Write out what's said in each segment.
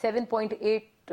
7.8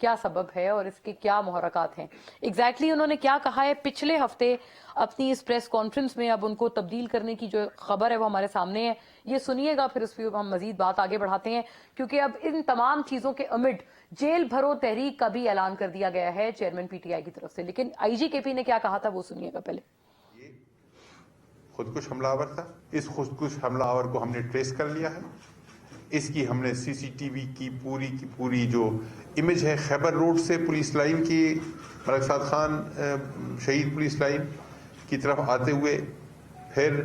کیا سبب ہے اور اس کے کیا محرکات ہیں. ایگزیکٹلی انہوں نے کیا کہا ہے پچھلے ہفتے اپنی اس پریس کانفرنس میں، اب ان کو تبدیل کرنے کی جو خبر ہے وہ ہمارے سامنے ہے. یہ سنیے گا، پھر اس پہ ہم مزید بات آگے بڑھاتے ہیں، کیونکہ اب ان تمام چیزوں کے امڈ جیل بھرو تحریک کا بھی اعلان کر دیا گیا ہے چیئرمین پی ٹی آئی کی طرف سے. لیکن آئی جی کے پی نے کیا کہا تھا وہ سنیے گا پہلے. یہ خودکش حملہ آور تھا. اس خودکش حملہ آور کو ہم نے ٹریس کر لیا ہے. اس کی ہم نے سی سی ٹی وی کی پوری جو امیج ہے خیبر روڈ سے پولیس لائن کی، ملک سعد خان شہید پولیس لائن کی طرف آتے ہوئے پھر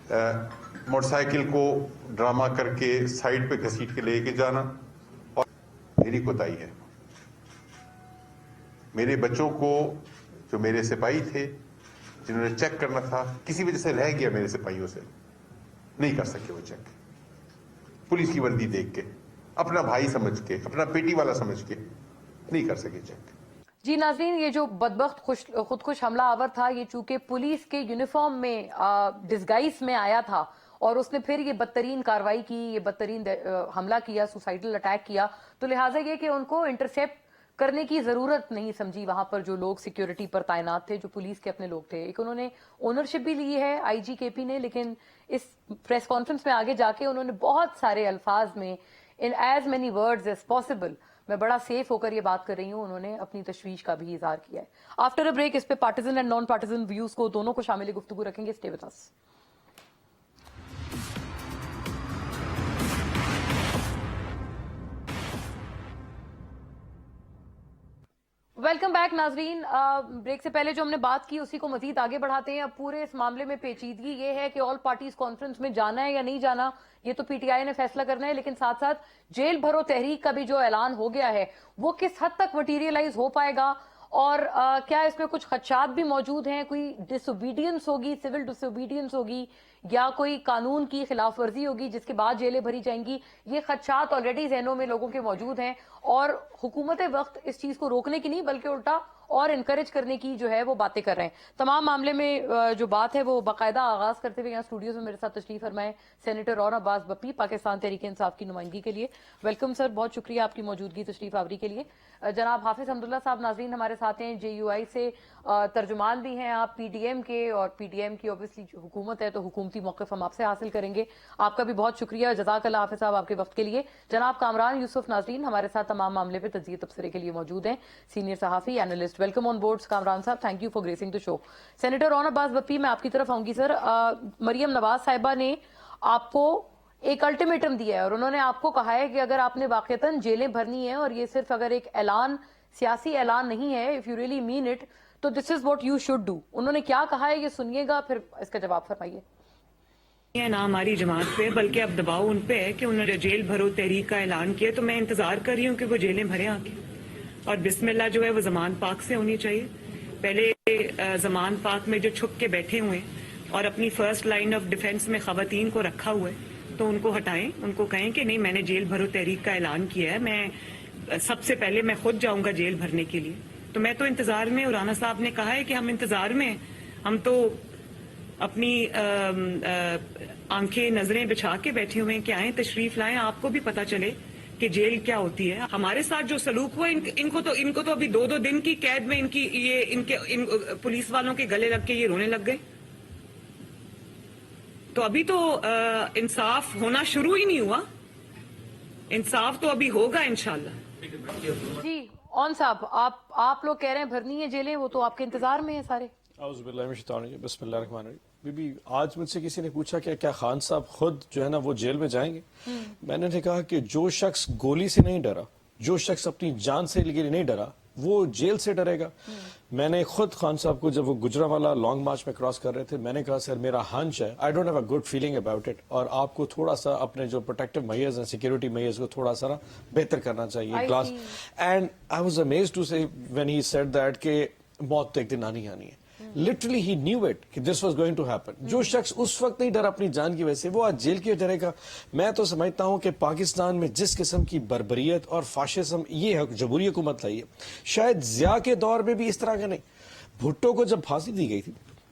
موٹر سائیکل کو ڈرامہ کر کے سائڈ پہ گھسیٹ کے لے کے جانا، اور میری کوتاہی ہے. میرے بچوں کو جو میرے سپاہی تھے جنہوں نے چیک کرنا تھا، کسی وجہ سے رہ گیا میرے سپاہیوں سے، نہیں کر سکے وہ چیک. پولیس کی وردی دیکھ کے، اپنا بھائی سمجھ کے، اپنا پیٹی والا سمجھ کے نہیں کر سکے چیک. جی ناظرین، یہ جو بدبخت خودکش حملہ آور تھا، یہ چونکہ پولیس کے یونیفارم میں ڈسگائز میں آیا تھا اور اس نے پھر یہ بدترین کاروائی کی، یہ بدترین حملہ کیا، سوسائڈل اٹیک کیا، تو لہٰذا یہ کہ ان کو انٹرسیپٹ کرنے کی ضرورت نہیں سمجھی وہاں پر جو لوگ سیکیورٹی پر تعینات تھے، جو پولیس کے اپنے لوگ تھے. ایک انہوں نے اونرشپ بھی لی ہے آئی جی کے پی نے، لیکن اس پریس کانفرنس میں آگے جا کے انہوں نے بہت سارے الفاظ میں in as many words as possible, میں بڑا سیف ہو کر یہ بات کر رہی ہوں، انہوں نے اپنی تشویش کا بھی اظہار کیا ہے. آفٹر اے بریک اس پہ partisan and non partisan views کو دونوں کو شامل گفتگو رکھیں گے. Stay with us. Welcome back ناظرین. بریک سے پہلے جو ہم نے بات کی اسی کو مزید آگے بڑھاتے ہیں. اب پورے اس معاملے میں پیچیدگی یہ ہے کہ آل پارٹیز کانفرنس میں جانا ہے یا نہیں جانا، یہ تو پی ٹی آئی نے فیصلہ کرنا ہے، لیکن ساتھ ساتھ جیل بھرو تحریک کا بھی جو اعلان ہو گیا ہے وہ کس حد تک مٹیریلائز ہو پائے گا، اور کیا اس میں کچھ خدشات بھی موجود ہیں، کوئی ڈس اوبیڈینس ہوگی، سول ڈس اوبیڈینس ہوگی، یا کوئی قانون کی خلاف ورزی ہوگی جس کے بعد جیلیں بھری جائیں گی. یہ خدشات آلریڈی ذہنوں میں لوگوں کے موجود ہیں، اور حکومت وقت اس چیز کو روکنے کی نہیں بلکہ الٹا اور انکریج کرنے کی جو ہے وہ باتیں کر رہے ہیں. تمام معاملے میں جو بات ہے وہ باقاعدہ آغاز کرتے ہوئے یہاں اسٹوڈیوز میں میرے ساتھ تشریف فرمائے سینیٹر رون عباس بپی، پاکستان تحریک انصاف کی نمائندگی کے لیے. ویلکم سر، بہت شکریہ آپ کی موجودگی، تشریف آوری کے لیے. جناب حافظ حمداللہ صاحب ناظرین ہمارے ساتھ ہیں، جے یو آئی سے ترجمان بھی ہیں آپ پی ڈی ایم کے، اور پی ڈی ایم کی اوبیسلی حکومت ہے تو حکومتی موقف ہم آپ سے حاصل کریں گے. آپ کا بھی بہت شکریہ، جزاک اللہ حافظ صاحب آپ کے وقت کے لیے. جناب کامران یوسف ناظرین ہمارے ساتھ تمام معاملے پہ تجزیے تبصرے کے لیے موجود ہیں، سینئر صحافی analyst. Welcome on board Kamran sahib, thank you for gracing the show. Senator Aun Abbas Bappi, میں آپ کی طرف آؤں گی. سر، مریم نواز صاحبہ نے آپ کو ایک الٹیمیٹم دیا ہے اور انہوں نے آپ کو کہا ہے کہ اگر آپ نے واقعتاً جیلیں بھرنی ہیں، اور یہ صرف اگر ایک اعلان، سیاسی اعلان نہیں ہے، if you really mean it، تو this is what you should do. انہوں نے کیا کہا ہے یہ سنیے گا، پھر اس کا جواب فرمائیے. نہ ہماری جماعت پہ بلکہ اب دباؤ ان پہ ہے کہ انہوں نے جیل بھرو تحریک کا اعلان کیا، تو میں انتظار کر رہی ہوں کہ وہ جیلیں بھریں آ کے، اور بسم اللہ جو ہے وہ زمان پاک سے ہونی چاہیے. پہلے زمان پاک میں جو چھپ کے بیٹھے ہوئے اور اپنی فرسٹ لائن آف ڈیفنس میں خواتین کو رکھا ہوا ہے تو ان کو ہٹائیں، ان کو کہیں کہ نہیں، میں نے جیل بھرو تحریک کا اعلان کیا ہے، میں سب سے پہلے میں خود جاؤں گا جیل بھرنے کے لیے. تو میں تو انتظار میں، اور رانا صاحب نے کہا ہے کہ ہم انتظار میں، ہم تو اپنی آنکھیں نظریں بچھا کے بیٹھے ہوئے ہیں کہ آئیں، تشریف لائیں، آپ کو بھی پتہ چلے کہ جیل کیا ہوتی ہے. ہمارے ساتھ جو سلوک ہوا ان کو تو ابھی 2 دن کی قید میں ان پولیس والوں کے گلے لگ کے یہ رونے لگ گئے. تو ابھی تو انصاف ہونا شروع ہی نہیں ہوا، انصاف تو ابھی ہوگا انشاءاللہ. جی اون صاحب، آپ لوگ کہہ رہے ہیں بھرنی ہے جیلیں، وہ تو آپ کے انتظار میں ہیں سارے. اعوذ باللہ من الشیطان الرجیم، بسم اللہ الرحمن الرحیم. بی بی، آج مجھ سے کسی نے پوچھا کہ کیا خان صاحب خود جو ہے نا وہ جیل میں جائیں گے؟ میں نے کہا کہ جو شخص گولی سے نہیں ڈرا، جو شخص اپنی جان سے نہیں ڈرا، وہ جیل سے ڈرے گا. میں نے خود خان صاحب کو جب وہ گجرانوالہ لانگ مارچ میں کراس کر رہے تھے، میں نے کہا سر میرا ہنچ ہے، I don't have a good feeling about it, اور آپ کو تھوڑا سا اپنے جو پروٹیکٹیو میئرز ہیں، سیکورٹی میئرز کو تھوڑا سا بہتر کرنا چاہیے. کلاس and I was amazed to say when he said that کہ موت تو ایک دن آنی ہے. لٹرلی ہی نیو اٹ کہ this was going to happen. جو شخص اس وقت نہیں ڈرا اپنی جان کی وجہ سے، وہ آج جیل کیوں ڈرے گا؟ میں تو سمجھتا ہوں کہ پاکستان میں جس قسم کی بربریت اور فاشزم یہ جمہوری حکومت لائی ہے، شاید ضیاء کے دور میں بھی اس طرح کا نہیں. بھٹو کو جب پھانسی دی گئی تھی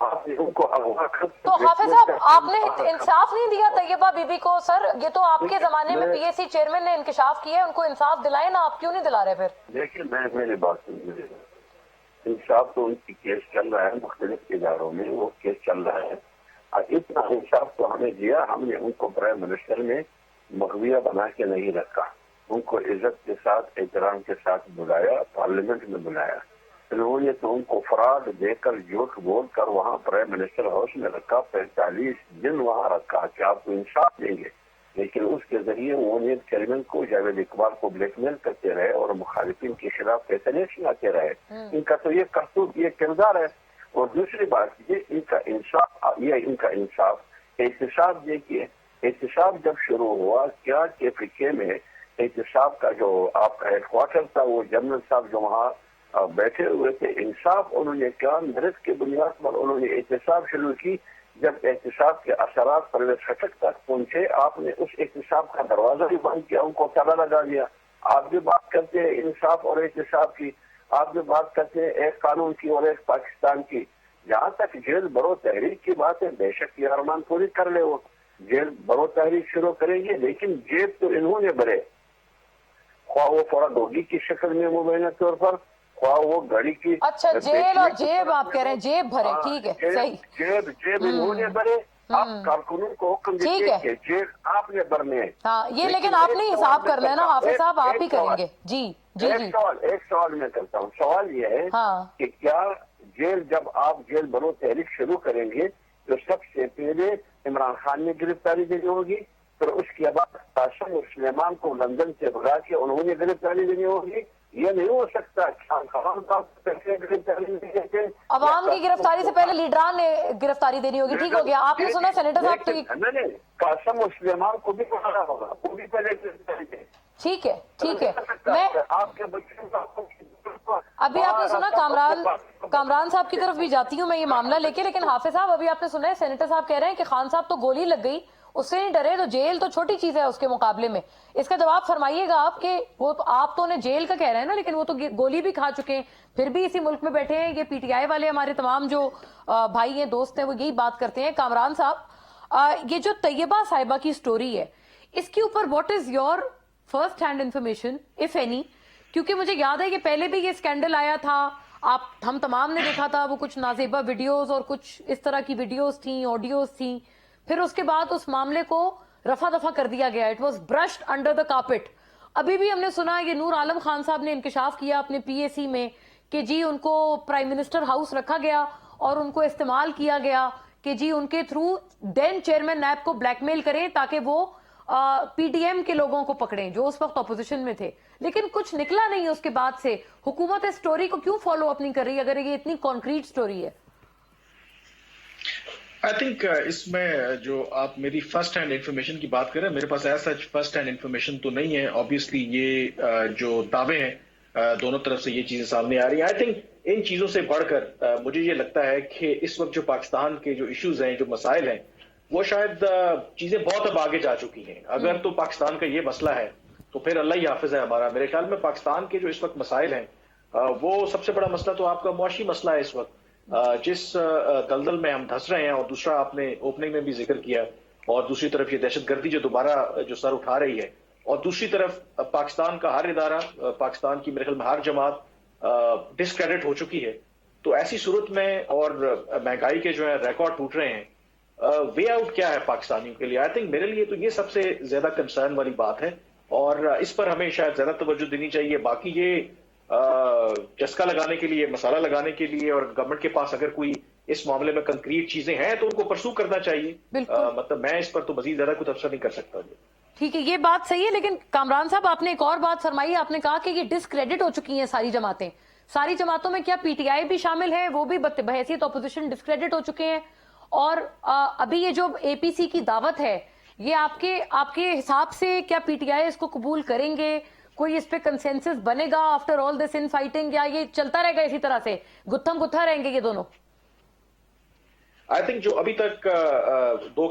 آپ نے ان کو اغوا کر تو حافظ صاحب آپ نے انصاف نہیں دیا طیبہ بی بی کو؟ سر یہ تو آپ کے زمانے میں پی ایس سی چیئرمین نے انکشاف کیا ہے، ان کو انصاف دلائے نا، آپ کیوں نہیں دلا رہے پھر؟ دیکھیے میری بات سنیے، انصاف تو ان کی کیس چل رہا ہے مختلف اداروں میں، وہ کیس چل رہا ہے، اور اتنا انصاف تو ہمیں دیا، ہم نے ان کو پرائم منسٹر میں مغویہ بنا کے نہیں رکھا، ان کو عزت کے ساتھ احترام کے ساتھ بلایا، پارلیمنٹ میں بلایا، انہوں نے تو ان کو فراڈ دے کر جھوٹ بول کر وہاں پرائم منسٹر ہاؤس میں رکھا، 45 دن وہاں رکھا کہ آپ کو انصاف دیں گے، لیکن اس کے ذریعے وہ نیل چیئرمین کو، جاوید اقبال کو بلیک میل کرتے رہے اور مخالفین کے خلاف فیصلے سناتے رہے۔ ان کا تو یہ کرتوت، یہ کردار ہے۔ اور دوسری بات یہ ان کا انصاف احتساب، دیکھیے احتساب جب شروع ہوا کیا کہ فقہ میں احتساب کا جو آپ کا ہیڈ کوارٹر تھا، وہ جنرل صاحب جو وہاں بیٹھے ہوئے تھے، انصاف انہوں نے کیا، میرٹ کی بنیاد پر انہوں نے احتساب شروع کی۔ جب احتساب کے اثرات پرویز خٹک تک پہنچے، آپ نے اس احتساب کا دروازہ بھی بند کیا، ان کو تالا لگا دیا۔ آپ بھی بات کرتے ہیں انصاف اور احتساب کی، آپ بھی بات کرتے ہیں ایک قانون کی اور ایک پاکستان کی۔ جہاں تک جیل برو تحریک کی بات ہے، بے شک یہ ارمان پوری کر لے، وہ جیل برو تحریک شروع کریں گے، لیکن جیب تو انہوں نے بھرے، خواہ وہ فرا دوگی کی شکل میں مبینہ طور پر، خواہ وہ گھڑی کی۔ اچھا جیل اور جیب آپ کہہ رہے ہیں، جیب بھرے، ٹھیک ہے صحیح، جیب انہوں نے بھرے، آپ کارکنوں کو حکم دیتے کہ جیب آپ نے بھرنے ہیں۔ ہاں یہ لیکن آپ نے حساب کر لینا حافظ صاحب، آپ ہی کریں گے۔ جی جی جی ایک سوال میں کرتا ہوں، سوال یہ ہے کہ کیا جیل، جب آپ جیل برو تحریک شروع کریں گے تو سب سے پہلے عمران خان نے گرفتاری دینی ہوگی، پھر اس کے بعد قاسم اور سلیمان کو لندن سے بھگا کے انہوں نے گرفتاری دینی ہوگی؟ یہ نہیں ہو سکتا۔ عوام کی گرفتاری سے پہلے لیڈران نے گرفتاری دینی ہوگی، ٹھیک ہو گیا۔ آپ نے سنا سینیٹر صاحب تو نہیں، قاسم اور سلیمان کو بھی بھگانا ہوگا، وہ بھی پہلے گرفتاری دیں۔ ٹھیک ہے ٹھیک ہے، میں آپ کے بچوں کا ابھی آپ نے سنا کامران صاحب کی طرف بھی جاتی ہوں میں یہ معاملہ لے کے، لیکن حافظ صاحب ابھی آپ نے سنا ہے سینیٹر صاحب کہہ رہے ہیں کہ خان صاحب تو گولی لگ گئی اس سے نہیں ڈرے، تو جیل تو چھوٹی چیز ہے اس کے مقابلے میں۔ اس کا جواب فرمائیے گا آپ کہ وہ آپ تو انہیں جیل کا کہہ رہے ہیں نا، لیکن وہ تو گولی بھی کھا چکے ہیں، پھر بھی اسی ملک میں بیٹھے ہیں۔ یہ پی ٹی آئی والے ہمارے تمام جو بھائی ہیں، دوست ہیں، وہ یہی بات کرتے ہیں۔ کامران صاحب، یہ جو طیبہ صاحبہ کی سٹوری ہے، اس کے اوپر what is your first hand information if any? کیونکہ مجھے یاد ہے کہ پہلے بھی یہ سکینڈل آیا تھا، ہم تمام نے دیکھا تھا، وہ کچھ نازیبہ ویڈیوز اور کچھ اس طرح کی ویڈیوز تھیں، آڈیوز تھیں، پھر اس کے بعد اس معاملے کو رفع دفع کر دیا گیا، it was برشڈ under the carpet. ابھی بھی ہم نے سنا یہ نور عالم خان صاحب نے انکشاف کیا اپنے پی اے سی میں کہ جی ان کو پرائم منسٹر ہاؤس رکھا گیا اور ان کو استعمال کیا گیا کہ جی ان کے تھرو دین چیئرمین نیب کو بلیک میل کریں تاکہ وہ پی ڈی ایم کے لوگوں کو پکڑیں جو اس وقت اپوزیشن میں تھے، لیکن کچھ نکلا نہیں اس کے بعد سے۔ حکومت اس سٹوری کو کیوں فالو اپ نہیں کر رہی اگر یہ اتنی کانکریٹ سٹوری ہے؟ آئی تھنک اس میں جو آپ میری فرسٹ ہینڈ انفارمیشن کی بات کریں، میرے پاس ایسا فرسٹ ہینڈ انفارمیشن تو نہیں ہے۔ آبویسلی یہ جو دعوے ہیں دونوں طرف سے یہ چیزیں سامنے آ رہی ہیں۔ آئی تھنک ان چیزوں سے بڑھ کر مجھے یہ لگتا ہے کہ اس وقت جو پاکستان کے جو ایشوز ہیں، جو مسائل ہیں، وہ شاید چیزیں بہت اب آگے جا چکی ہیں۔ اگر تو پاکستان کا یہ مسئلہ ہے تو پھر اللہ ہی حافظ ہے ہمارا۔ میرے خیال میں پاکستان کے جو اس وقت مسائل ہیں، وہ سب سے بڑا مسئلہ تو آپ کا معاشی مسئلہ ہے اس وقت، جس دلدل میں ہم دھس رہے ہیں، اور دوسرا آپ نے اوپننگ میں بھی ذکر کیا، اور دوسری طرف یہ دہشت گردی جو دوبارہ جو سر اٹھا رہی ہے، اور دوسری طرف پاکستان کا ہر ادارہ، پاکستان کی میرے خیال میں ہر جماعت ڈسکریڈٹ ہو چکی ہے۔ تو ایسی صورت میں اور مہنگائی کے جو ہے ریکارڈ ٹوٹ رہے ہیں، وے آؤٹ کیا ہے پاکستانیوں کے لیے؟ آئی تھنک میرے لیے تو یہ سب سے زیادہ کنسرن والی بات ہے، اور اس پر ہمیں شاید زیادہ توجہ دینی چاہیے۔ باقی یہ چسکا لگانے کے لیے، مسالہ لگانے کے لیے، اور گورنمنٹ کے پاس اگر کوئی اس معاملے میں کنکریٹ چیزیں ہیں تو ان کو پرسو کرنا چاہیے۔ مطلب میں اس پر تو مزید زیادہ کچھ تبصرہ نہیں کر سکتا۔ ٹھیک ہے، یہ بات صحیح ہے، لیکن کامران صاحب آپ نے ایک اور بات فرمائی، آپ نے کہا کہ یہ ڈسکریڈٹ ہو چکی ہیں ساری جماعتیں۔ ساری جماعتوں میں کیا پی ٹی آئی بھی شامل ہے؟ وہ بھی بحیثیت اپوزیشن ڈسکریڈٹ ہو چکے ہیں؟ اور ابھی یہ جو اے پی سی کی دعوت ہے، یہ آپ کے حساب سے کیا پی ٹی آئی اس کو قبول کریں گے؟ کوئی اس پہ کنسنسس بنے گا after all this in fighting, یا یہ چلتا رہے گا اسی طرح سے گتھم گتھا رہیں گے یہ دونوں؟ آئی تھنک جو ابھی تک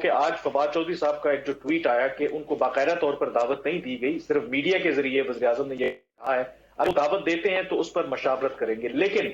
کہ آج فواد چودھری صاحب کا ایک جو ٹویٹ آیا کہ ان کو باقاعدہ طور پر دعوت نہیں دی گئی، صرف میڈیا کے ذریعے وزیر اعظم نے یہ کہا ہے۔ وہ دعوت دیتے ہیں تو اس پر مشاورت کریں گے. لیکن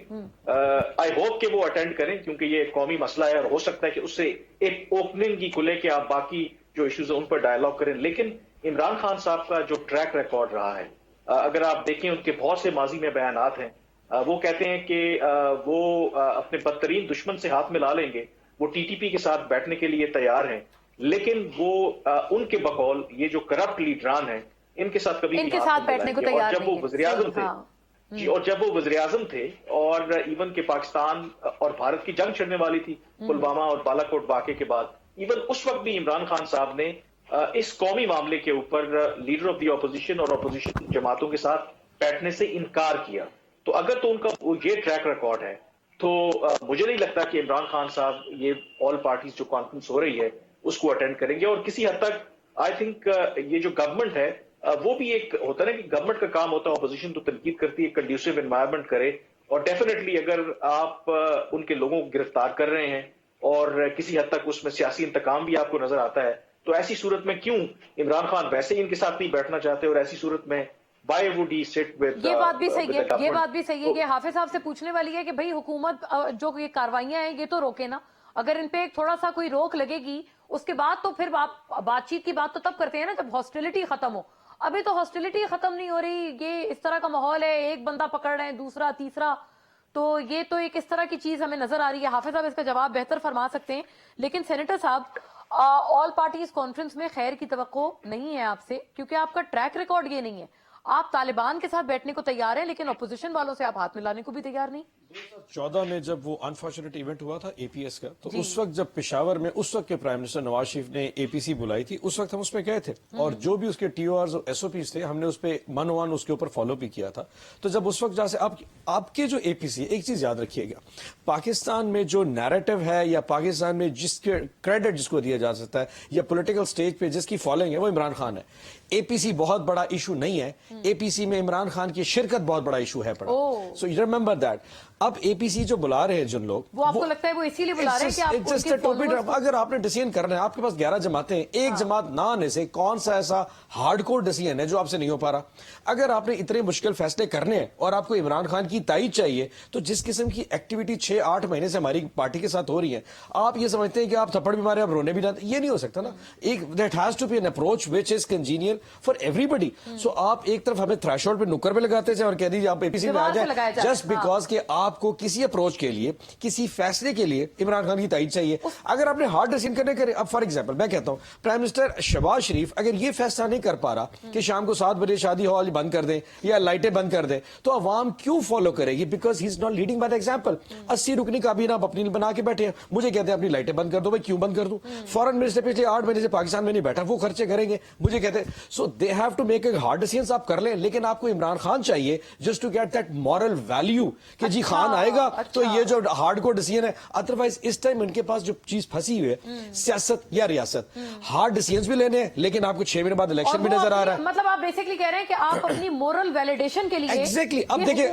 آئی ہوپ کہ وہ اٹینڈ کریں کیونکہ یہ قومی مسئلہ ہے اور ہو سکتا ہے کہ اس سے ایک اوپننگ ہی کھلے کہ آپ باقی جو ایشوز ہیں ان پر ڈائیلاگ کریں. لیکن عمران خان صاحب کا جو ٹریک ریکارڈ رہا ہے, اگر آپ دیکھیں ان کے بہت سے ماضی میں بیانات ہیں, وہ کہتے ہیں کہ وہ اپنے بدترین دشمن سے ہاتھ ملا لیں گے, وہ ٹی ٹی پی کے ساتھ بیٹھنے کے لیے تیار ہیں, لیکن وہ ان کے بقول یہ جو کرپٹ لیڈران ہیں ان کے ساتھ کبھی ان کے ساتھ بیٹھنے کو تیار نہیں. اور جب وہ وزیر اعظم تھے جی, اور جب وہ وزیر اعظم تھے اور ایون کہ پاکستان اور بھارت کی جنگ چھڑنے والی تھی پلوامہ اور بالا کوٹ واقعے کے بعد, ایون اس وقت بھی عمران خان صاحب نے اس قومی معاملے کے اوپر لیڈر آف دی اپوزیشن اور اپوزیشن جماعتوں کے ساتھ بیٹھنے سے انکار کیا. تو اگر تو ان کا یہ ٹریک ریکارڈ ہے تو مجھے نہیں لگتا کہ عمران خان صاحب یہ آل پارٹیز جو کانفرنس ہو رہی ہے اس کو اٹینڈ کریں گے. اور کسی حد تک آئی تھنک یہ جو گورنمنٹ ہے وہ بھی ایک ہوتا ہے نا کہ گورنمنٹ کا کام ہوتا ہے اپوزیشن تو تنقید کرتی ہے, کنڈیوسو انوائرمنٹ کرے, اور ڈیفینیٹلی اگر آپ ان کے لوگوں کو گرفتار کر رہے ہیں اور کسی حد تک اس میں سیاسی انتقام بھی آپ کو نظر آتا ہے, تو ایسی صورت میں کیوں عمران خان ویسے ہی ان کے ساتھ نہیں بیٹھنا چاہتے, اور ایسی صورت میں Y would he sit with. یہ بات بھی صحیح ہے, یہ بات بھی صحیح ہے کہ حافظ صاحب سے پوچھنے والی ہے کہ بھائی حکومت جو یہ کاروائیاں ہیں یہ تو روکے نا, اگر ان پہ ایک تھوڑا سا کوئی روک لگے گی اس کے بعد تو پھر بات چیت کی بات تو تب کرتے ہیں نا جب ہاسٹیلٹی ختم ہو. ابھی تو ہاسٹیلٹی ختم نہیں ہو رہی, یہ اس طرح کا ماحول ہے, ایک بندہ پکڑ رہے ہیں دوسرا تیسرا, تو یہ تو ایک اس طرح کی چیز ہمیں نظر آ رہی ہے. حافظ صاحب اس کا جواب بہتر فرما سکتے ہیں, لیکن سینیٹر صاحب آل پارٹیز کانفرنس میں خیر کی توقع نہیں ہے آپ سے, کیونکہ آپ کا ٹریک ریکارڈ یہ نہیں ہے. آپ طالبان کے ساتھ بیٹھنے کو تیار ہیں لیکن اپوزیشن والوں سے آپ ہاتھ ملانے کو بھی تیار نہیں. 2014 میں جب وہ انفارچونیٹ ایونٹ ہوا تھا اے پی ایس کا, تو اس وقت جب پشاور میں اس وقت کے پرائم منسٹر نواز شریف نے اے پی سی بلائی تھی, اس وقت ہم اس میں گئے تھے, اور جو بھی اس کے ٹی او آرز اور ایس او پیز تھے ہم نے اس پہ من وان اس کے اوپر فالو بھی کیا تھا. تو جب اس وقت جہاں سے آپ کے جو اے پی سی, ایک چیز یاد رکھیے گا, پاکستان میں جو نیریٹو ہے یا پاکستان میں جس کے کریڈٹ جس کو دیا جا سکتا ہے یا پولیٹیکل سٹیج پہ جس کی فالوئنگ ہے وہ عمران خان ہے. اے پی سی بہت بڑا ایشو نہیں ہے, اے پی سی میں عمران خان کی شرکت بہت بڑا ایشو ہے پڑا. So you remember that. اب اے پی سی جو بلا رہے ہیں جن لوگ, وہ آپ کو لگتا ہے وہ اسی لیے بلا رہے ہیں کہ آپ ان کے فالوورز, اگر آپ نے ڈیسیژن کرنا ہے, آپ کے پاس 11 جماعتیں ہیں, ایک جماعت نہ آنے سے کون سا ایسا ہارڈ کور ڈیسیژن ہے جو آپ سے نہیں ہو پا رہا. اگر آپ نے اتنے مشکل فیصلے کرنے ہیں اور آپ کو عمران خان کی تائید چاہیے, تو جس قسم کی ایکٹیویٹی 6-8 مہینے سے ہماری پارٹی کے ساتھ ہو رہی ہے, آپ یہ سمجھتے ہیں کہ آپ تھپڑ بھی مارے آپ رونے بھی نہ, یہ نہیں ہو سکتا نا. ایک that has to be an approach which is congenial for everybody. So آپ ایک طرف ہمیں تھریش ہولڈ پہ نکر پہ لگاتے ہیں اور کہہ دیجیے آپ اے پی سی میں آ جائیں جسٹ بیکاز کہ آپ کو کسی اپروچ کے لیے, کسی فیصلے کے لیے عمران خان کی تائید چاہیے. اگر آپ نے ہارڈ ڈیسیژن کرنے کرے, اب فار ایگزامپل میں کہتا ہوں پرائم منسٹر شہباز شریف اگر یہ فیصلہ نہیں کر پا رہا کہ شام کو 7 بجے شادی ہال بند کر دیں یا لائٹیں بند کر دیں, تو عوام کیوں فالو کرے گی؟ Because he is not leading by example. 80 رکنی کابینہ آپ اپنی بنا کے بیٹھے ہیں, مجھے کہتے ہیں اپنی لائٹیں بند کر دو. بھائی کیوں بند کر دوں؟ فورن منسٹر پچھلے 8 مہینے سے پاکستان میں نہیں بیٹھا, وہ خرچے کریں گے, مجھے کہتے ہیں. So they have to make a hard decisions آپ کر لیں, لیکن آپ کو عمران خان چاہیے just to get that moral value کہ جی خان آئے گا تو یہ جو ہارڈ کور ڈیسیژن ہے. ادروائز اس ٹائم ان کے پاس جو چیز پھنسی ہوئی ہے, سیاست یا ریاست, ہارڈ ڈیسیژنز بھی لینے ہیں لیکن آپ کو 6 مہینے بعد الیکشن بھی نظر آ رہا ہے. مطلب آپ بیسیکلی کہہ رہے ہیں کہ آپ اپنی مورل ویلیڈیشن کے لیے ایگزیکٹلی. اب دیکھیں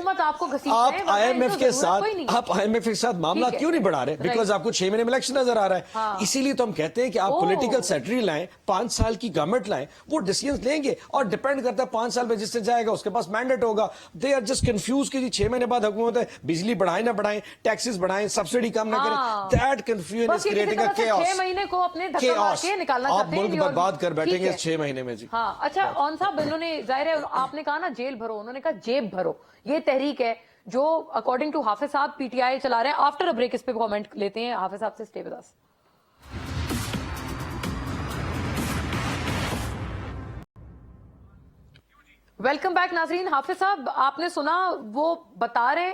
آپ آئی ایم ایف کے ساتھ معاملہ کیوں نہیں بڑھا رہے؟ بیکاز آپ کو 6 مہینے میں الیکشن نظر آ رہا ہے. اسی لیے تو ہم کہتے ہیں کہ آپ پولیٹیکل سیکٹری لائیں, 5 سال کی گورنمنٹ لائیں, وہ ڈیسیژنز لیں گے, اور ڈیپینڈ کرتا ہے 5 سال میں جس سے جائے گا اس کے پاس مینڈیٹ ہوگا. دے آر جسٹ کنفیوز کہ 6 مہینے بعد حکومت ہے, بجلی بڑھائیں نہ بڑھائیں, ٹیکسز بڑھائیں, سبسڈی کم نہ کریں. That confusion is creating a chaos. 6 مہینے کو اپنے دھکا مار کے نکالنا چاہتے ہیں. آپ ملک برباد کر بیٹھیں گے 6 مہینے میں. جی ہاں اچھا, اون صاحب انہوں نے ظاہر ہے آپ نے کہا نا جیل بھرو, انہوں نے کہا جیب بھرو. یہ تحریک ہے جو اکارڈنگ ٹو حافظ صاحب پی ٹی آئی چلا رہے ہیں. آفٹر اے بریک اس پہ کامنٹ لیتے ہیں حافظ صاحب سے. Stay with us. Welcome back ناظرین. حافظ صاحب آپ نے سنا, وہ بتا رہے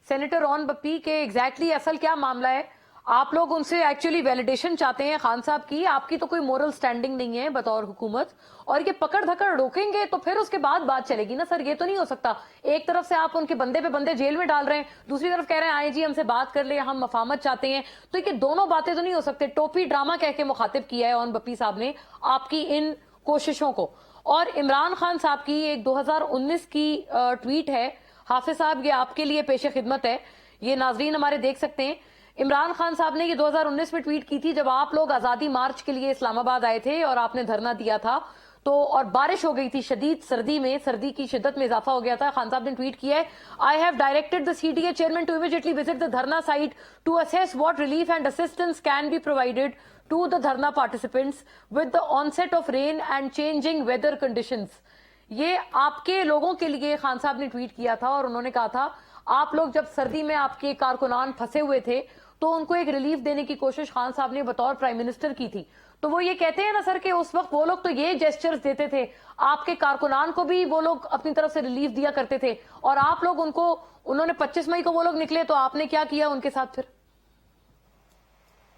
سینیٹر اون بپی کہ ایگزیکٹلی اصل کیا معاملہ ہے. آپ لوگ ان سے ایکچولی ویلیڈیشن چاہتے ہیں خان صاحب کی, آپ کی تو کوئی مورل سٹینڈنگ نہیں ہے بطور حکومت, اور یہ پکڑ دھکڑ روکیں گے تو پھر اس کے بعد بات چلے گی نا سر. یہ تو نہیں ہو سکتا ایک طرف سے آپ ان کے بندے پہ بندے جیل میں ڈال رہے ہیں, دوسری طرف کہہ رہے ہیں آئے جی ہم سے بات کر لیں, ہم مفاہمت چاہتے ہیں. تو یہ دونوں باتیں تو نہیں ہو سکتے. ٹوپی ڈرامہ کہہ کے مخاطب کیا ہے اون بپی صاحب نے آپ کی ان کوششوں کو. اور عمران خان صاحب کی ایک 2019 کی ٹویٹ ہے. حافظ صاحب یہ آپ کے لیے پیش خدمت ہے, یہ ناظرین ہمارے دیکھ سکتے ہیں. عمران خان صاحب نے یہ 2019 میں ٹویٹ کی تھی جب آپ لوگ آزادی مارچ کے لیے اسلام آباد آئے تھے اور آپ نے دھرنا دیا تھا. تو اور بارش ہو گئی تھی شدید، سردی کی شدت میں اضافہ ہو گیا تھا. خان صاحب نے ٹویٹ کیا ہے I have directed the CDA chairman to immediately visit the dharna site to assess what relief and assistance can be provided to the dharna participants with the onset of rain and changing weather conditions. یہ آپ کے لوگوں کے لیے خان صاحب نے tweet کیا تھا اور انہوں نے کہا تھا آپ لوگ جب سردی میں آپ کے کارکنان پھنسے ہوئے تھے تو ان کو ایک ریلیف دینے کی کوشش خان صاحب نے بطور پرائم منسٹر کی تھی. تو وہ یہ کہتے ہیں نا سر کہ اس وقت وہ لوگ تو یہ جیسچرز دیتے تھے، آپ کے کارکنان کو بھی وہ لوگ اپنی طرف سے ریلیف دیا کرتے تھے، اور آپ لوگ انہوں نے 25 مئی کو وہ لوگ نکلے تو آپ نے کیا کیا ان کے ساتھ؟ پھر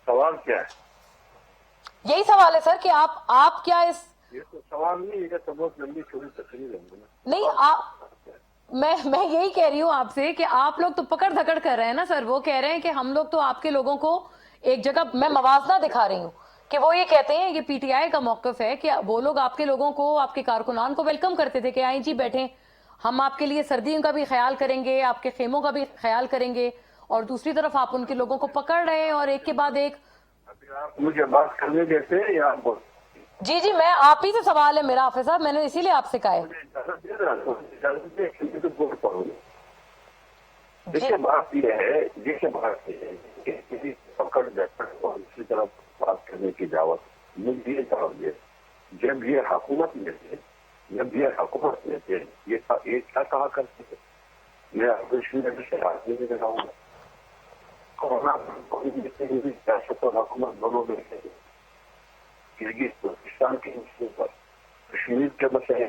سوال کیا ہے؟ یہی سوال ہے سر کہ آپ کیا اس یہ تو سوال نہیں ہے، تو بہت لمبی چھوٹی تقریر ہے نہیں میں یہی کہہ رہی ہوں آپ سے کہ آپ لوگ تو پکڑ دھکڑ کر رہے ہیں نا سر. وہ کہہ رہے ہیں کہ ہم لوگ تو آپ کے لوگوں کو ایک جگہ، میں موازنہ دکھا رہی ہوں کہ وہ یہ کہتے ہیں، یہ پی ٹی آئی کا موقف ہے کہ وہ لوگ آپ کے لوگوں کو، آپ کے کارکنان کو ویلکم کرتے تھے کہ آئیں جی بیٹھیں، ہم آپ کے لیے سردیوں کا بھی خیال کریں گے، آپ کے خیموں کا بھی خیال کریں گے، اور دوسری طرف آپ ان کے لوگوں کو پکڑ رہے ہیں اور ایک کے بعد ایک. آپ مجھے بات کرنے دیتے ہیں یا آپ جی میں آپ ہی سے سوال ہے میرا حافظ صاحب، میں نے اسی لیے آپ سے کہا ہے. دیکھیے بات یہ ہے کہ کسی پکڑ جھپڑ اور اسی طرح بات کرنے کی دعوت مجھے یہ جواب دے، جب یہ حکومت میں تھے یہ کیا کہا کرتے تھے؟ میں اپنے سے آدمی بھی رہا ہوں، کورونا سیاست اور حکومت دونوں میں تھے. پاکستان کے مسئلے پر، کشمیر کے مسئلے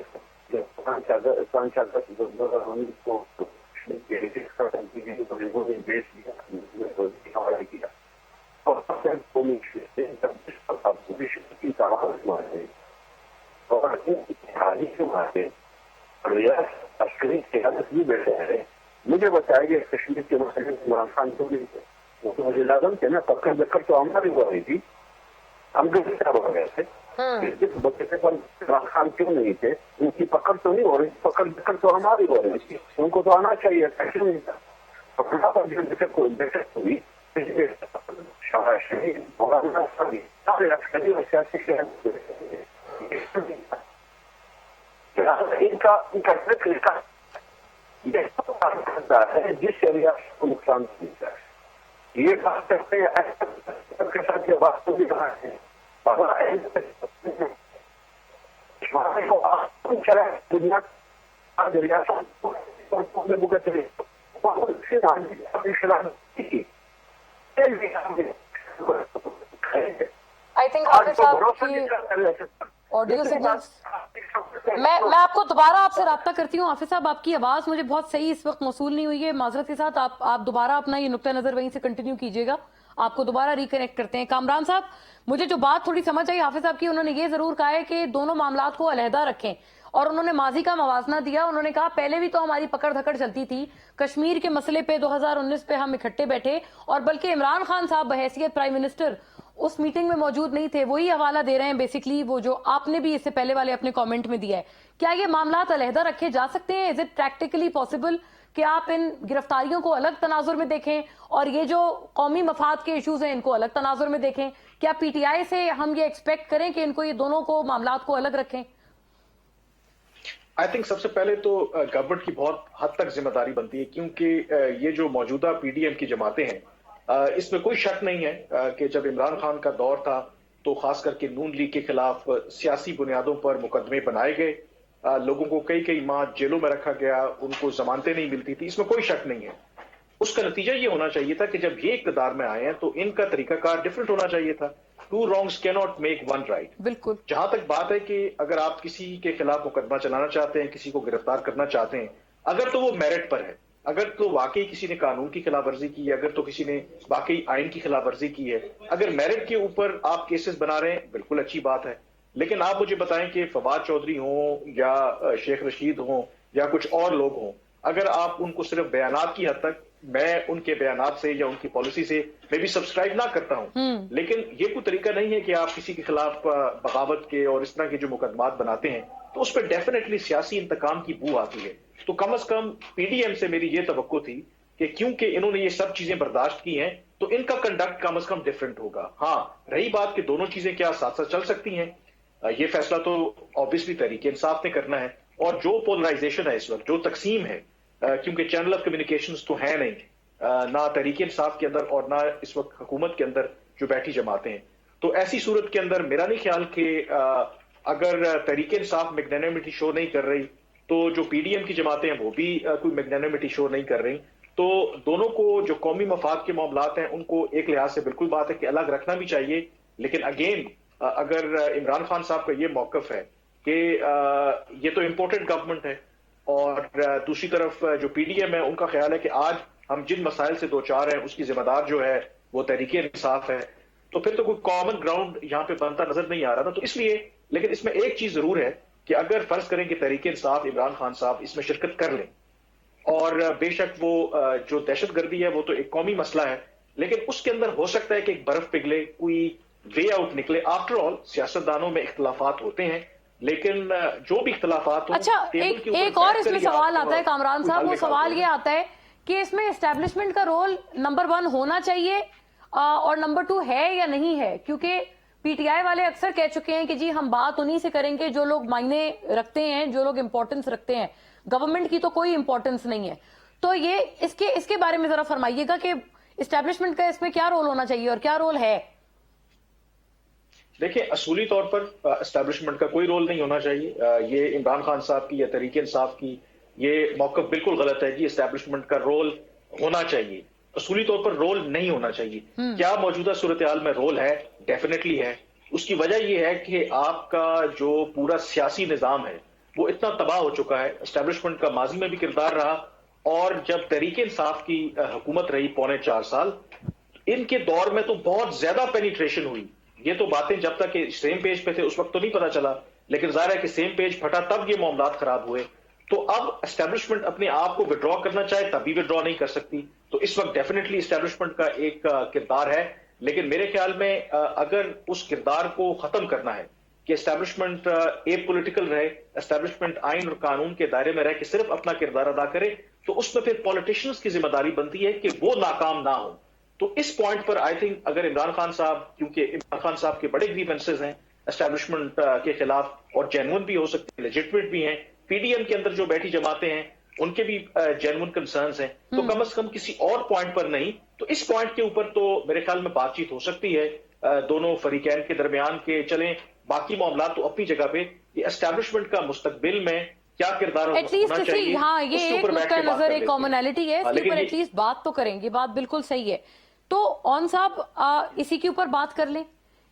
عسکری قیادت بھی بیٹھے ہیں. مجھے بتایا کہ کشمیر کے مسئلے عمران خان کیوں نہیں تھے؟ وہ تو مجھے لازم تھے نا، پکڑ دکڑ تو ہماری ہو رہی تھی، ہم گرفتار ہو گئے تھے. بچے پر عمران خان کیوں نہیں تھے؟ ان کی پکڑ تو نہیں ہو رہی، پکڑ دکڑ تو ہماری ہو رہی تھی، ان کو تو آنا چاہیے تھا، کیوں نہیں تھا؟ پکڑا پر جو دقت ہوئی سارے عسکری اور سیاسی ان کا ذکر ہے جس ریاست کو نقصان پہنچتا ہے. یہ بات کرتے ہیں کے ساتھ یہ بات تو بھی کہا ہے دنیا ریاست آئی تھنک حافظ صاحب کی آڈیو سگنلز، میں آپ کو دوبارہ آپ سے رابطہ کرتی ہوں. حافظ صاحب آپ کی آواز مجھے بہت صحیح اس وقت موصول نہیں ہوئی ہے، معذرت کے ساتھ آپ دوبارہ اپنا یہ نقطہ نظر وہیں سے کنٹینیو کیجیے گا، آپ کو دوبارہ ریکنیکٹ کرتے ہیں. کامران صاحب مجھے جو بات تھوڑی سمجھ آئی حافظ صاحب کی، انہوں نے یہ ضرور کہا ہے کہ دونوں معاملات کو علیحدہ رکھیں، اور انہوں نے ماضی کا موازنہ دیا. انہوں نے کہا پہلے بھی تو ہماری پکڑ دھکڑ چلتی تھی، کشمیر کے مسئلے پہ 2019 پہ ہم اکٹھے بیٹھے، اور بلکہ عمران خان صاحب بحیثیت پرائم منسٹر اس میٹنگ میں موجود نہیں تھے. وہی حوالہ دے رہے ہیں بیسیکلی وہ جو آپ نے بھی اس سے پہلے والے اپنے کامنٹ میں دیا ہے. کیا یہ معاملات علیحدہ رکھے جا سکتے ہیں؟ از اٹ پریکٹیکلی پاسبل کہ آپ ان گرفتاریوں کو الگ تناظر میں دیکھیں اور یہ جو قومی مفاد کے ایشوز ہیں ان کو الگ تناظر میں دیکھیں؟ کیا پی ٹی آئی سے ہم یہ ایکسپیکٹ کریں کہ ان کو یہ دونوں کو معاملات کو الگ رکھیں؟ آئی تھنک سب سے پہلے تو گورنمنٹ کی بہت حد تک ذمہ داری بنتی ہے، کیونکہ یہ جو موجودہ پی ڈی ایم کی جماعتیں ہیں اس میں کوئی شک نہیں ہے کہ جب عمران خان کا دور تھا تو خاص کر کے نون لیگ کے خلاف سیاسی بنیادوں پر مقدمے بنائے گئے، لوگوں کو کئی ماہ جیلوں میں رکھا گیا، ان کو ضمانتیں نہیں ملتی تھی، اس میں کوئی شک نہیں ہے. اس کا نتیجہ یہ ہونا چاہیے تھا کہ جب یہ اقتدار میں آئے ہیں تو ان کا طریقہ کار ڈفرنٹ ہونا چاہیے تھا. ٹو رانگس کی ناٹ میک ون رائٹ. بالکل. جہاں تک بات ہے کہ اگر آپ کسی کے خلاف مقدمہ چلانا چاہتے ہیں، کسی کو گرفتار کرنا چاہتے ہیں، اگر تو وہ میرٹ پر ہے، اگر تو واقعی کسی نے قانون کی خلاف ورزی کی ہے، اگر تو کسی نے واقعی آئین کی خلاف ورزی کی ہے، اگر میرٹ کے اوپر آپ کیسز بنا رہے ہیں، بالکل اچھی بات ہے. لیکن آپ مجھے بتائیں کہ فواد چودھری ہوں یا شیخ رشید ہوں یا کچھ اور لوگ ہوں، اگر آپ ان کو صرف بیانات کی حد تک، میں ان کے بیانات سے یا ان کی پالیسی سے میں بھی سبسکرائب نہ کرتا ہوں، لیکن یہ کوئی طریقہ نہیں ہے کہ آپ کسی کے خلاف بغاوت کے اور اس طرح کے جو مقدمات بناتے ہیں تو اس پہ ڈیفینیٹلی سیاسی انتقام کی بو آتی ہے. تو کم از کم پی ڈی ایم سے میری یہ توقع تھی کہ کیونکہ انہوں نے یہ سب چیزیں برداشت کی ہیں تو ان کا کنڈکٹ کم از کم ڈیفرنٹ ہوگا. ہاں، رہی بات کہ دونوں چیزیں کیا ساتھ ساتھ چل سکتی ہیں، یہ فیصلہ تو آبویسلی تحریک انصاف نے کرنا ہے. اور جو پولرائزیشن ہے اس وقت, جو تقسیم ہے, کیونکہ چینل آف کمیونیکیشنز تو ہے نہیں, نہ تحریک انصاف کے اندر اور نہ اس وقت حکومت کے اندر جو بیٹھی جماعتیں ہیں, تو ایسی صورت کے اندر میرا نہیں خیال کہ اگر تحریک انصاف میگنینمٹی شو نہیں کر رہی تو جو پی ڈی ایم کی جماعتیں ہیں وہ بھی کوئی میگنینمٹی شو نہیں کر رہی. تو دونوں کو جو قومی مفاد کے معاملات ہیں ان کو ایک لحاظ سے بالکل بات ہے کہ الگ رکھنا بھی چاہیے. لیکن اگین اگر عمران خان صاحب کا یہ موقف ہے کہ یہ تو امپورٹنٹ گورنمنٹ ہے, اور دوسری طرف جو پی ڈی ایم ہے ان کا خیال ہے کہ آج ہم جن مسائل سے دوچار ہیں اس کی ذمہ دار جو ہے وہ تحریک انصاف ہے, تو پھر تو کوئی کامن گراؤنڈ یہاں پہ بنتا نظر نہیں آ رہا تھا. تو اس لیے, لیکن اس میں ایک چیز ضرور ہے کہ اگر فرض کریں کہ تحریک انصاف عمران خان صاحب اس میں شرکت کر لیں, اور بے شک وہ جو دہشت گردی ہے وہ تو ایک قومی مسئلہ ہے, لیکن اس کے اندر ہو سکتا ہے کہ ایک برف پگھلے, کوئی وے آؤٹ نکلے. آفٹر آل سیاستدانوں میں اختلافات ہوتے ہیں, لیکن جو بھی اختلافات ہوں. اچھا, ایک اور اس میں سوال آتا ہے کامران صاحب, وہ سوال یہ آتا ہے کہ اس میں اسٹیبلشمنٹ کا رول نمبر 1 ہونا چاہیے اور نمبر 2 ہے یا نہیں ہے, کیونکہ پی ٹی آئی والے اکثر کہہ چکے ہیں کہ جی ہم بات انہی سے کریں گے جو لوگ معنی رکھتے ہیں, جو لوگ امپورٹنس رکھتے ہیں, گورنمنٹ کی تو کوئی امپورٹنس نہیں ہے. تو یہ اس کے بارے میں ذرا فرمائیے گا کہ اسٹیبلشمنٹ کا اس میں کیا رول ہونا چاہیے اور کیا رول ہے. دیکھیں, اصولی طور پر اسٹیبلشمنٹ کا کوئی رول نہیں ہونا چاہیے. یہ عمران خان صاحب کی یا تحریک انصاف کی یہ موقف بالکل غلط ہے کہ اسٹیبلشمنٹ کا رول ہونا چاہیے. اصولی طور پر رول نہیں ہونا چاہیے. کیا موجودہ صورتحال میں رول ہے؟ ڈیفینیٹلی ہے. اس کی وجہ یہ ہے کہ آپ کا جو پورا سیاسی نظام ہے وہ اتنا تباہ ہو چکا ہے. اسٹیبلشمنٹ کا ماضی میں بھی کردار رہا, اور جب تحریک انصاف کی حکومت رہی 4.25 سال, ان کے دور میں تو بہت زیادہ پینیٹریشن ہوئی. یہ تو باتیں جب تک کہ سیم پیج پہ تھے اس وقت تو نہیں پتا چلا, لیکن ظاہر ہے کہ سیم پیج پھٹا تب یہ معاملات خراب ہوئے. تو اب اسٹیبلشمنٹ اپنے آپ کو وڈرا کرنا چاہے تب بھی وڈرا نہیں کر سکتی. تو اس وقت ڈیفینیٹلی اسٹیبلشمنٹ کا ایک کردار ہے, لیکن میرے خیال میں اگر اس کردار کو ختم کرنا ہے کہ اسٹیبلشمنٹ اے پولیٹیکل رہے, اسٹیبلشمنٹ آئین اور قانون کے دائرے میں رہ کے صرف اپنا کردار ادا کرے, تو اس میں پھر پولیٹیشنز کی ذمہ داری بنتی ہے کہ وہ ناکام نہ ہو. تو اس پوائنٹ پر آئی تھنک اگر عمران خان صاحب, کیونکہ عمران خان صاحب کے بڑے گریونسز ہیں اسٹیبلشمنٹ کے خلاف, اور جینون بھی ہو سکتے ہیں, لیجٹمیٹ بھی ہیں, پی ڈی ایم کے اندر جو بیٹھی جماعتیں ہیں ان کے بھی جینون کنسرنز ہیں, تو کم از کم کسی اور پوائنٹ پر نہیں, تو اس پوائنٹ کے اوپر تو میرے خیال میں بات چیت ہو سکتی ہے دونوں فریقین کے درمیان کے. چلیں باقی معاملات تو اپنی جگہ پہ, یہ اسٹیبلشمنٹ کا مستقبل میں کیا کردار ایٹ لیسٹ کسی, ہاں یہ ایک نقطہ نظر, ایک کامنالٹی ہے, اس کے اوپر ایٹ لیسٹ بات تو کریں گے, بات بالکل صحیح ہے. تو اون صاحب اسی کے اوپر بات کر لیں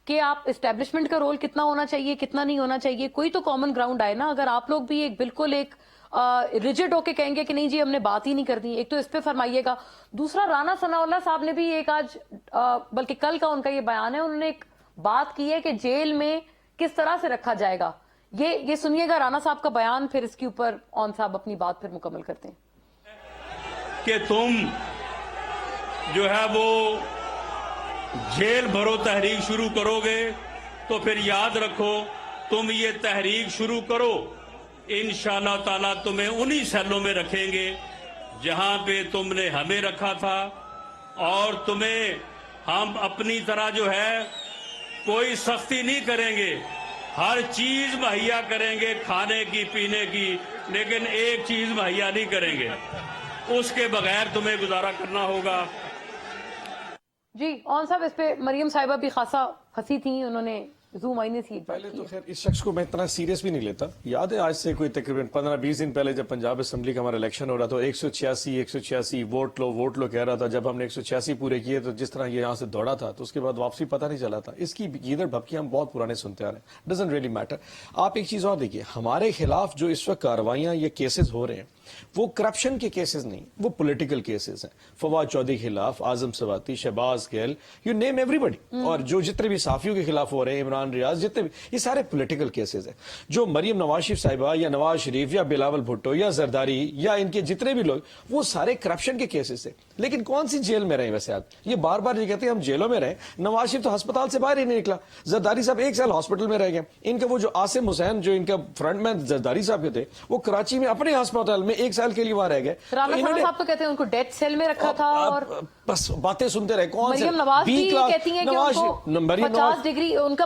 کہ آپ اسٹیبلشمنٹ کا رول کتنا ہونا چاہیے, کتنا نہیں ہونا چاہیے. کوئی تو کامن گراؤنڈ آئے نا. اگر آپ لوگ بھی ایک بالکل ایک ریجڈ ہو کے کہیں گے کہ نہیں جی ہم نے بات ہی نہیں کرنی, ایک تو اس پہ فرمائیے گا. دوسرا, رانا ثناء اللہ صاحب نے بھی ایک آج بلکہ کل کا ان کا یہ بیان ہے, انہوں نے ایک بات کی ہے کہ جیل میں کس طرح سے رکھا جائے گا. یہ سنیے گا رانا صاحب کا بیان, پھر اس کے اوپر اون صاحب اپنی بات پھر مکمل کرتے ہیں. کہ تم جو ہے وہ جیل بھرو تحریک شروع کرو گے تو پھر یاد رکھو تم یہ تحریک شروع کرو, انشاءاللہ تعالیٰ تمہیں انہی سیلوں میں رکھیں گے جہاں پہ تم نے ہمیں رکھا تھا, اور تمہیں ہم اپنی طرح جو ہے کوئی سختی نہیں کریں گے, ہر چیز مہیا کریں گے کھانے کی پینے کی, لیکن ایک چیز مہیا نہیں کریں گے, اس کے بغیر تمہیں گزارا کرنا ہوگا. جی اون صاحب, اس پہ مریم صاحبہ بھی خاصا ہنسی تھیں, انہوں نے زوم آئینے سی پہلے تو خیر اس شخص کو میں اتنا سیریس بھی نہیں لیتا. یاد ہے آج سے کوئی تقریباً 15-20 دن پہلے جب پنجاب اسمبلی کا ہمارا الیکشن ہو رہا تھا, 186 ووٹ لو کہہ رہا تھا. جب ہم نے 186 پورے کیے تو جس طرح یہ یہاں سے دوڑا تھا, تو اس کے بعد واپسی پتہ نہیں چلا تھا. اس کی گیدڑ بھبکی ہم بہت پرانے سنتے آ رہے ہیں, ڈزنٹ ریئلی میٹر. آپ ایک چیز اور دیکھیے, ہمارے خلاف جو اس وقت کارروائیاں یہ کیسز ہو رہے ہیں وہ کرپشن کے کیسز نہیں, وہ پولیٹیکل کیسز ہیں. فواد چودھری کے خلاف, اعظم سواتی, شہباز گیل, یو نیم ایوری بڈی, اور جو جتنے بھی صحافیوں کے خلاف ہو رہے ہیں, عمران ریاض, جتنے بھی, یہ سارے پولیٹیکل کیسز ہیں. جو مریم نواز شریف صاحبہ یا نواز شریف یا بلاول بھٹو یا زرداری یا ان کے جتنے بھی لوگ, وہ سارے کرپشن کے کیسز ہیں. لیکن کون سی جیل میں رہے ویسے؟ آپ یہ بار بار یہ کہتے ہیں ہم جیلوں میں رہیں. نواز شریف تو ہسپتال سے باہر ہی نہیں نکلا, زرداری صاحب 1 سال ہاسپٹل میں رہ گئے. ان کا وہ جو عاصم حسین جو ان کا فرنٹ مین زرداری صاحب کے تھے, وہ کراچی میں اپنے ہسپتال میں 1 سال کے لیے وہاں رہ گئے. رانا ثناء صاحب تو کہتے ہیں ان کو ڈیتھ سیل میں رکھا تھا, اور بس باتیں سنتے رہے. کون سے مریم نواز بھی کہتی ہیں کہ ان کو 50 ڈگری ان کا